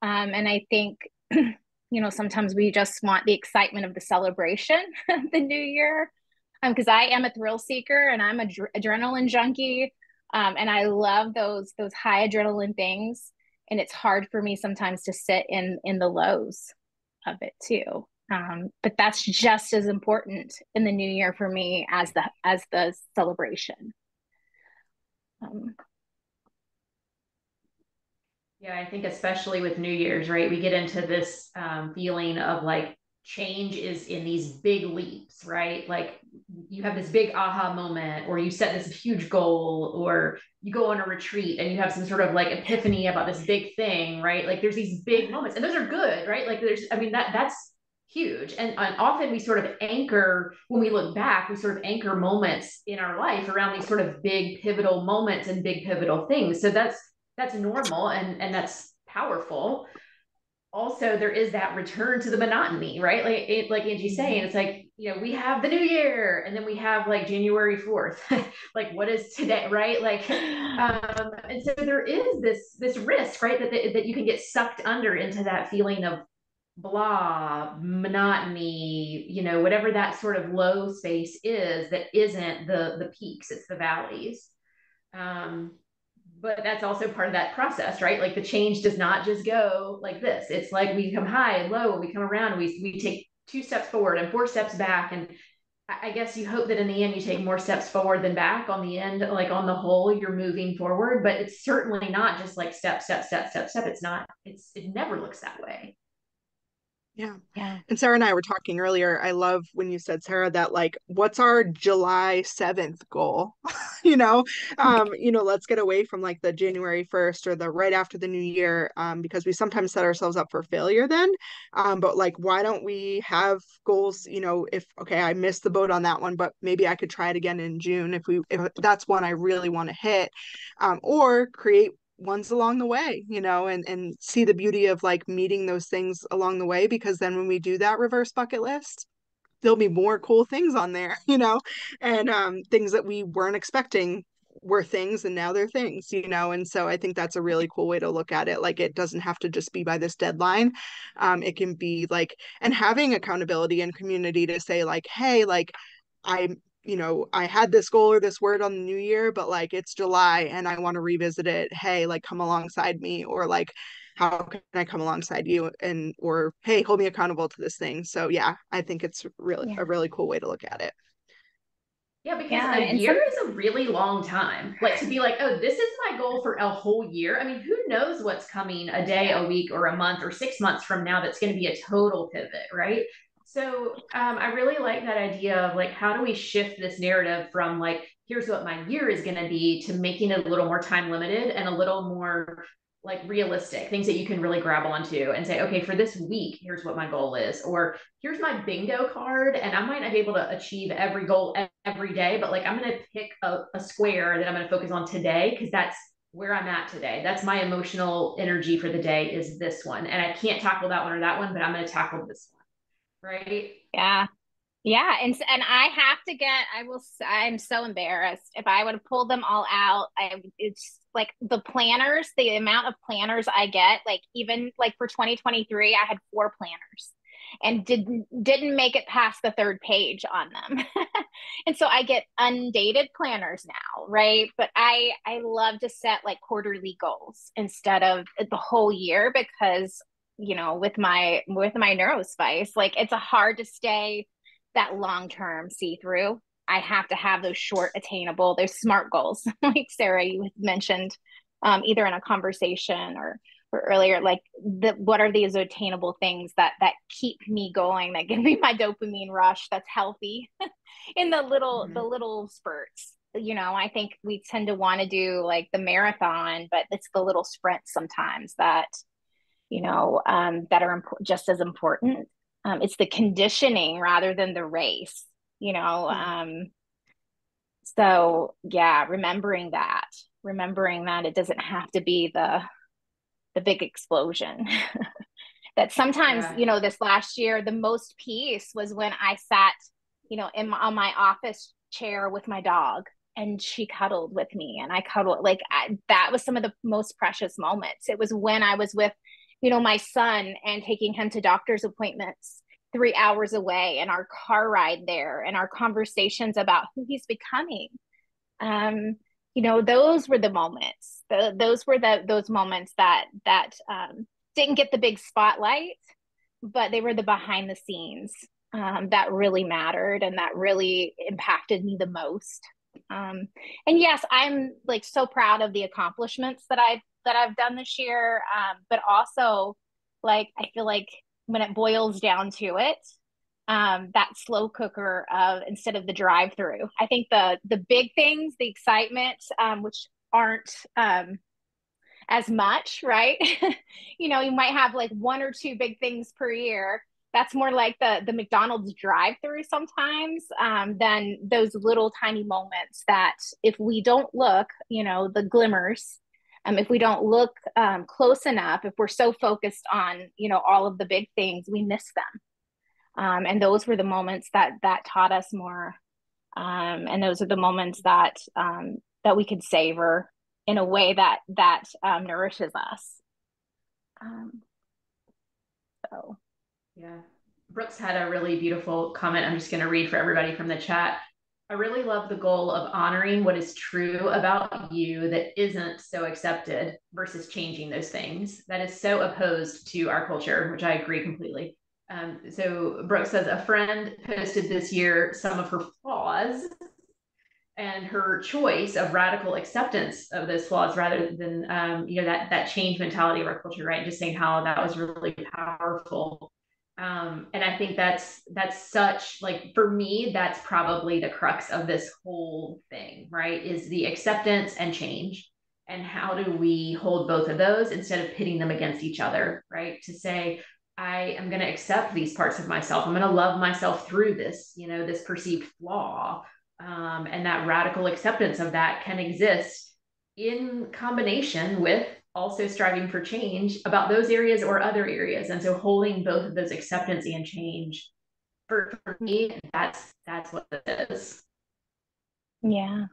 And I think, sometimes we just want the excitement of the celebration of the new year. Because I am a thrill seeker and I'm a adrenaline junkie. And I love those high adrenaline things. And it's hard for me sometimes to sit in the lows of it too. But that's just as important in the new year for me as the celebration. Yeah, I think especially with New Year's, right? We get into this feeling of like change is in these big leaps, right? Like you have this big aha moment, or you set this huge goal, or you go on a retreat and you have some sort of like epiphany about this big thing, right? Like there's these big moments, and those are good, right? Like that's huge. And often we sort of anchor, when we look back, we sort of anchor moments in our life around these sort of big pivotal moments and big pivotal things. So that's normal, and that's powerful. Also, there is that return to the monotony, right? Like Angie's saying, it's like, we have the new year, and then we have like January 4th. Like, what is today, right? Like, and so there is this risk, right? That you can get sucked under into that feeling of blah, monotony, whatever that sort of low space is, that isn't the peaks, it's the valleys. But that's also part of that process, right? Like the change does not just go like this. It's like we come high and low, and we come around, and we take 2 steps forward and 4 steps back. And I guess you hope that in the end you take more steps forward than back. On the end, like on the whole, you're moving forward, but it's certainly not just like step, step, step, step, step. It never looks that way. Yeah. Yeah. And Sarah and I were talking earlier. I love when you said, Sarah, that like, what's our July 7th goal? Let's get away from like the January 1st or the right after the new year, because we sometimes set ourselves up for failure then. But like, why don't we have goals, if, okay, I missed the boat on that one, but maybe I could try it again in June if that's one I really want to hit, or create ones along the way, and see the beauty of like meeting those things along the way, because then when we do that reverse bucket list, there'll be more cool things on there, and things that we weren't expecting were things, and now they're things, and so I think that's a really cool way to look at it. Like, it doesn't have to just be by this deadline. It can be like, and having accountability and community to say like, hey, like, I had this goal or this word on the new year, but like it's July and I want to revisit it. Hey, like, come alongside me, or like, how can I come alongside you? Or hey, hold me accountable to this thing. So yeah, I think it's really a really cool way to look at it. Yeah, because Yeah. a year is a really long time. Like, to be like, oh, this is my goal for a whole year. I mean, who knows what's coming a day, a week, or a month, or 6 months from now that's going to be a total pivot, right? So I really like that idea of like, how do we shift this narrative from like, here's what my year is going to be, to making it a little more time limited and a little more like realistic, things that you can really grab onto and say, okay, for this week, here's what my goal is, or here's my bingo card. And I might not be able to achieve every goal every day, but like, I'm going to pick a square that I'm going to focus on today, because that's where I'm at today. That's my emotional energy for the day, is this one. And I can't tackle that one or that one, but I'm going to tackle this one. Right. Yeah. Yeah, and I have to get, I'm so embarrassed. If I would have pulled them all out, it's like the planners, the amount of planners I get, like even like for 2023, I had 4 planners and didn't make it past the 3rd page on them. And so I get undated planners now, right? But I love to set like quarterly goals instead of the whole year, because with my neurospice, like it's a hard to stay that long-term see-through. I have to have those short, attainable, those SMART goals, like Sarah, you mentioned, either in a conversation or earlier, like what are these attainable things that keep me going, that give me my dopamine rush, that's healthy in the little spurts. I think we tend to want to do like the marathon, but it's the little sprints sometimes that that are just as important. It's the conditioning rather than the race, so yeah, remembering that it doesn't have to be the big explosion. That sometimes, this last year, the most peace was when I sat, on my office chair with my dog, and she cuddled with me, and I cuddled, that was some of the most precious moments. It was when I was with, my son, and taking him to doctor's appointments 3 hours away, and our car ride there, and our conversations about who he's becoming. Those were the moments. Those were those moments that didn't get the big spotlight, but they were the behind the scenes that really mattered and that really impacted me the most. And yes, I'm like so proud of the accomplishments that I've done this year, but also, like, I feel like when it boils down to it, that slow cooker of instead of the drive through. I think the big things, the excitement, which aren't as much, right? You might have like 1 or 2 big things per year. That's more like the McDonald's drive through sometimes, than those little tiny moments that if we don't look, the glimmers, if we don't look close enough, if we're so focused on, all of the big things, we miss them. And those were the moments that taught us more. And those are the moments that we could savor in a way that nourishes us. So. Yeah. Brooks had a really beautiful comment. I'm just going to read for everybody from the chat. I really love the goal of honoring what is true about you that isn't so accepted versus changing those things. That is so opposed to our culture, which I agree completely. So Brooke says, a friend posted this year some of her flaws and her choice of radical acceptance of those flaws rather than, that change mentality of our culture, right? Just saying how that was really powerful. And I think that's such, like, for me, that's probably the crux of this whole thing, right? Is the acceptance and change. And how do we hold both of those instead of pitting them against each other, right? To say, I am going to accept these parts of myself. I'm going to love myself through this, this perceived flaw. And that radical acceptance of that can exist in combination with also striving for change about those areas or other areas. And so holding both of those, acceptance and change, for me, that's what it is. Yeah.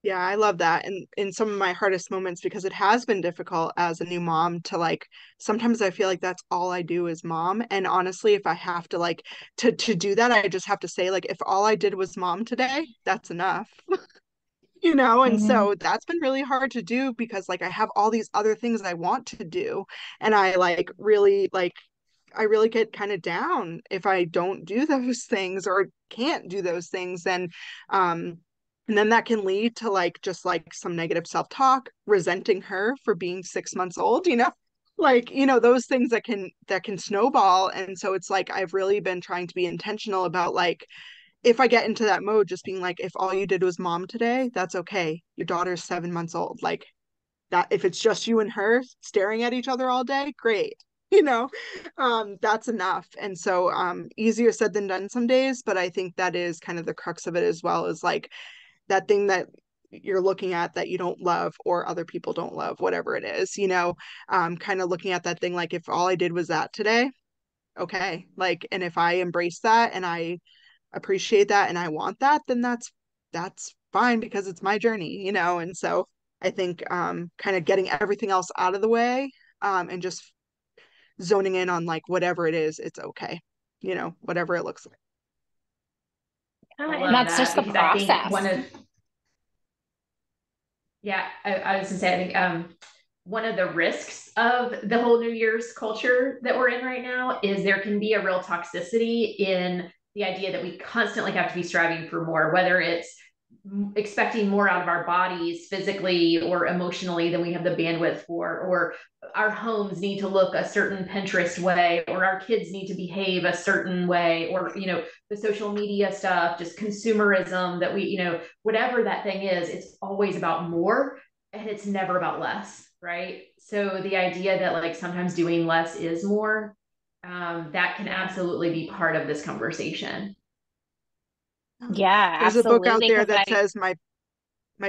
Yeah, I love that. And in some of my hardest moments, because it has been difficult as a new mom to sometimes I feel like that's all I do is mom. And honestly, if I have to to do that, I just have to say, if all I did was mom today, that's enough. And Mm-hmm. so that's been really hard to do because I have all these other things I want to do. And I really get kind of down if I don't do those things or can't do those things. And then that can lead to just some negative self-talk, resenting her for being 6 months old, like, those things that can snowball. And so it's like I've really been trying to be intentional about, like, if I get into that mode, just being like, if all you did was mom today, that's okay. Your daughter's 7 months old. Like, that, if it's just you and her staring at each other all day, great. That's enough. And so easier said than done some days, but I think that is kind of the crux of it as well, is like that thing that you're looking at that you don't love or other people don't love, whatever it is, kind of looking at that thing like, if all I did was that today, okay. Like, and if I embrace that and I appreciate that and I want that, then that's fine, because it's my journey, and so I think kind of getting everything else out of the way, and just zoning in on, like, whatever it is, it's okay, whatever it looks like. And that's just the because I think process. I was gonna say, I think one of the risks of the whole New Year's culture that we're in right now is there can be a real toxicity in the idea that we constantly have to be striving for more, whether it's expecting more out of our bodies physically or emotionally than we have the bandwidth for, or our homes need to look a certain Pinterest way, or our kids need to behave a certain way, or the social media stuff, just consumerism that we, whatever that thing is, it's always about more and it's never about less, right? So the idea that, like, sometimes doing less is more, that can absolutely be part of this conversation. Yeah, There's a book out absolutely. there that says my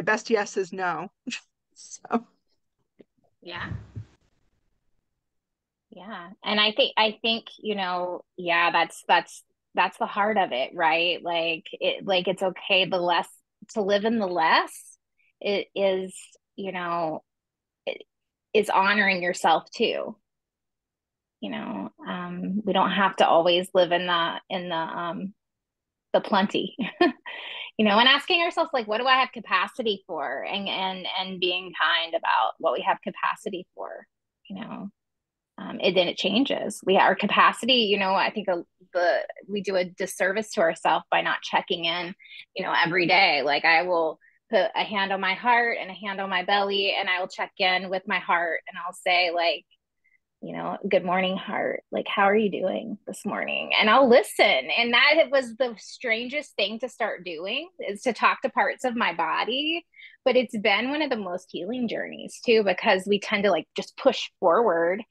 best yes is no. So Yeah. Yeah. And I think, yeah, that's the heart of it, right? Like it's okay the less to live in the less. It is, it is honoring yourself too. We don't have to always live in the plenty. And asking ourselves, like, what do I have capacity for, and being kind about what we have capacity for. Then it changes. Our capacity, I think we do a disservice to ourselves by not checking in, every day. Like, I will put a hand on my heart and a hand on my belly, and I will check in with my heart, and I'll say, like, good morning, heart. Like, how are you doing this morning? And I'll listen. And that was the strangest thing to start doing, is to talk to parts of my body. But it's been one of the most healing journeys too, because we tend to, like, just push forward,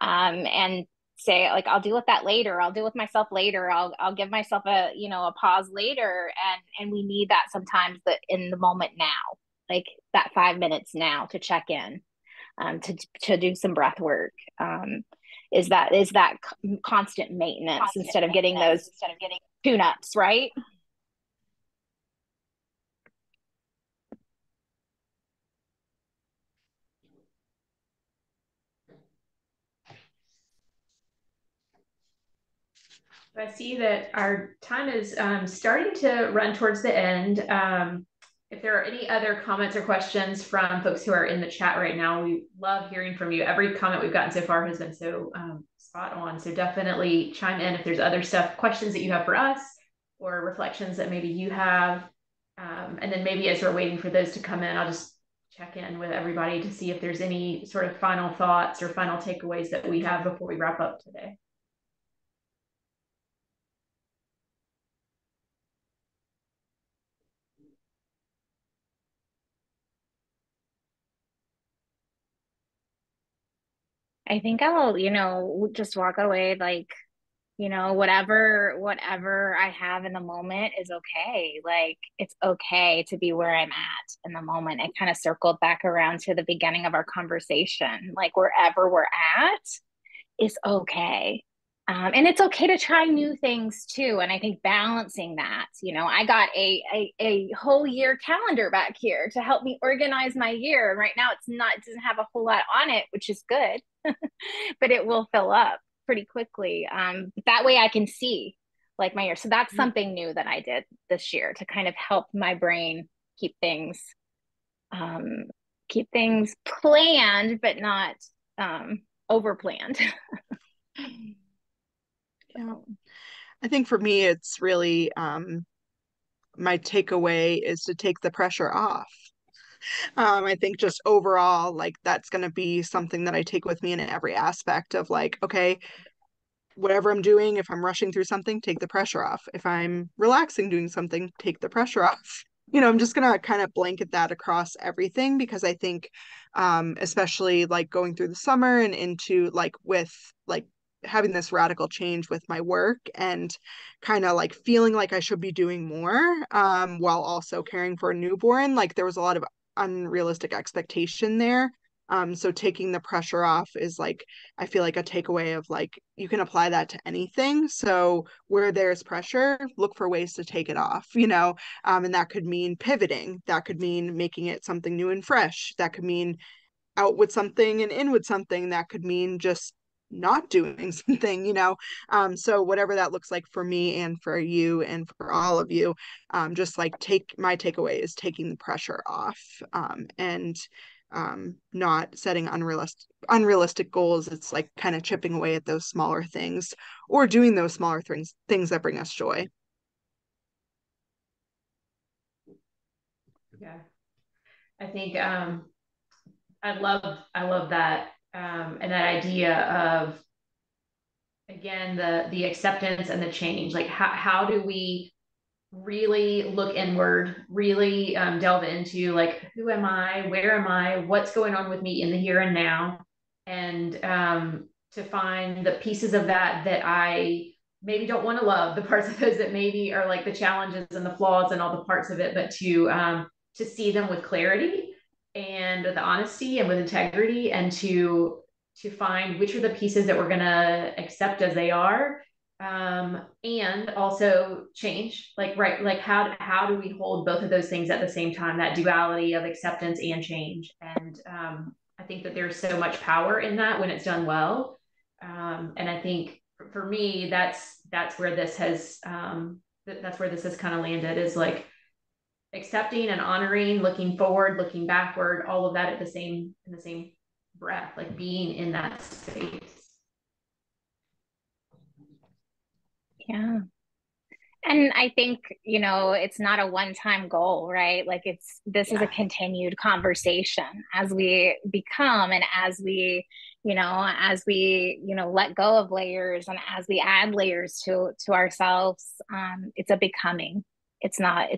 and say, like, I'll deal with that later. I'll deal with myself later. I'll give myself a pause later. And we need that sometimes, that in the moment now, like that 5 minutes now to check in, to do some breath work, is that constant maintenance, instead of getting those tune-ups, right? I see that our time is starting to run towards the end. If there are any other comments or questions from folks who are in the chat right now, we love hearing from you. Every comment we've gotten so far has been so spot on. So definitely chime in if there's other questions that you have for us, or reflections that maybe you have. And then maybe as we're waiting for those to come in, I'll just check in with everybody to see if there's any sort of final thoughts or final takeaways that we have before we wrap up today. I think I'll, just walk away, like, whatever I have in the moment is okay. Like, it's okay to be where I'm at in the moment. I kind of circled back around to the beginning of our conversation. Like, wherever we're at is okay. And it's okay to try new things too. And I think balancing that, I got a whole year calendar back here to help me organize my year. And right now it doesn't have a whole lot on it, which is good, but it will fill up pretty quickly. That way I can see, like, my year. So that's something new that I did this year to kind of help my brain keep things planned, but not over planned. Yeah. I think for me, it's really my takeaway is to take the pressure off. I think just overall, like that's going to be something that I take with me in every aspect of like, okay, whatever I'm doing, if I'm rushing through something, take the pressure off. If I'm relaxing doing something, take the pressure off. I'm just gonna kind of blanket that across everything because I think, especially like going through the summer and into like with like having this radical change with my work and kind of like feeling like I should be doing more, while also caring for a newborn, like there was a lot of unrealistic expectation there. So taking the pressure off is like, I feel like a takeaway of like, you can apply that to anything. So where there's pressure, look for ways to take it off, and that could mean pivoting. That could mean making it something new and fresh. That could mean out with something and in with something. That could mean just not doing something. So whatever that looks like for me and for you and for all of you, just like my takeaway is taking the pressure off, and not setting unrealistic goals. It's like kind of chipping away at those smaller things or doing those smaller things that bring us joy. Yeah. I think I love that, and that idea of, again, the acceptance and the change. Like how do we really look inward, really delve into like, who am I, where am I, what's going on with me in the here and now, and to find the pieces of that I maybe don't want to love, the parts of those that maybe are like the challenges and the flaws and all the parts of it, but to see them with clarity and with honesty and with integrity, and to find which are the pieces that we're going to accept as they are, and also change, like, right, like how do we hold both of those things at the same time, that duality of acceptance and change. And I think that there's so much power in that when it's done well, and I think for me that's where this has kind of landed, is like accepting and honoring, looking forward, looking backward, all of that in the same breath, like being in that space. Yeah. And I think, it's not a one-time goal, right? Like this is a continued conversation as we become, and as we let go of layers, and as we add layers to ourselves. It's a becoming. It's not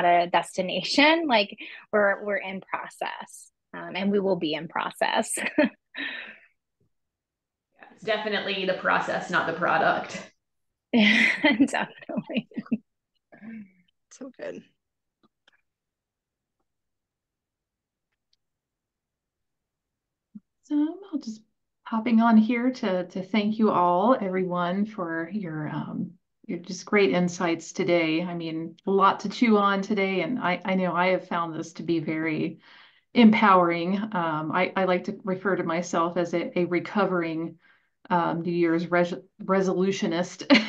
a destination. Like we're in process, and we will be in process. It's definitely the process, not the product. Definitely. So good. So I'll just hopping on here to thank you all, everyone, for your just great insights today. I mean, a lot to chew on today, and I know I have found this to be very empowering. I like to refer to myself as a recovering New Year's resolutionist.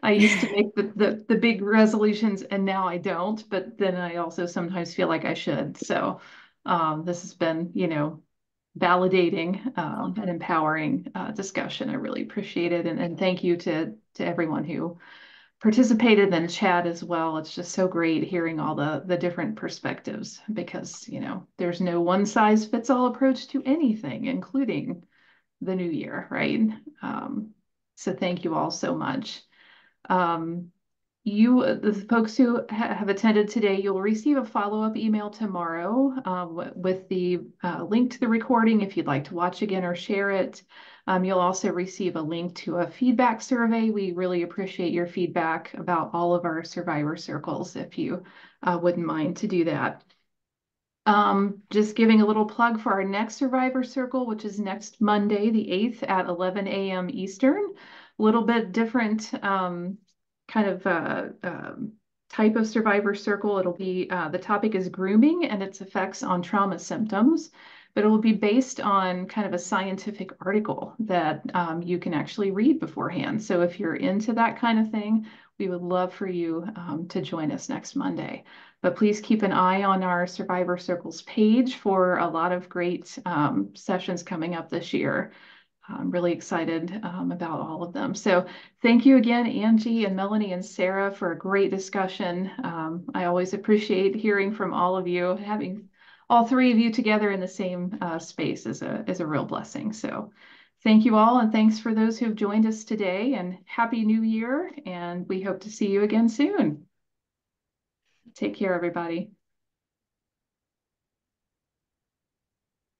I used to make the big resolutions, and now I don't, but then I also sometimes feel like I should. So this has been, validating and empowering discussion. I really appreciate it. And thank you to everyone who participated in the chat as well. It's just so great hearing all the different perspectives, because, there's no one size fits all approach to anything, including the new year, right? So thank you all so much. The folks who have attended today, you'll receive a follow-up email tomorrow with the link to the recording if you'd like to watch again or share it. You'll also receive a link to a feedback survey. We really appreciate your feedback about all of our Survivor Circles, if you wouldn't mind to do that. Just giving a little plug for our next Survivor Circle, which is next Monday, the 8th at 11 a.m. Eastern. A little bit different kind of type of Survivor Circle. It'll be, the topic is grooming and its effects on trauma symptoms, but it will be based on kind of a scientific article that you can actually read beforehand. So if you're into that kind of thing, we would love for you to join us next Monday. But please keep an eye on our Survivor Circles page for a lot of great sessions coming up this year. I'm really excited about all of them. So thank you again, Angie and Melanie and Sarah, for a great discussion. I always appreciate hearing from all of you. Having all three of you together in the same space is a real blessing. So thank you all, and thanks for those who have joined us today, and Happy New Year, and we hope to see you again soon. Take care, everybody.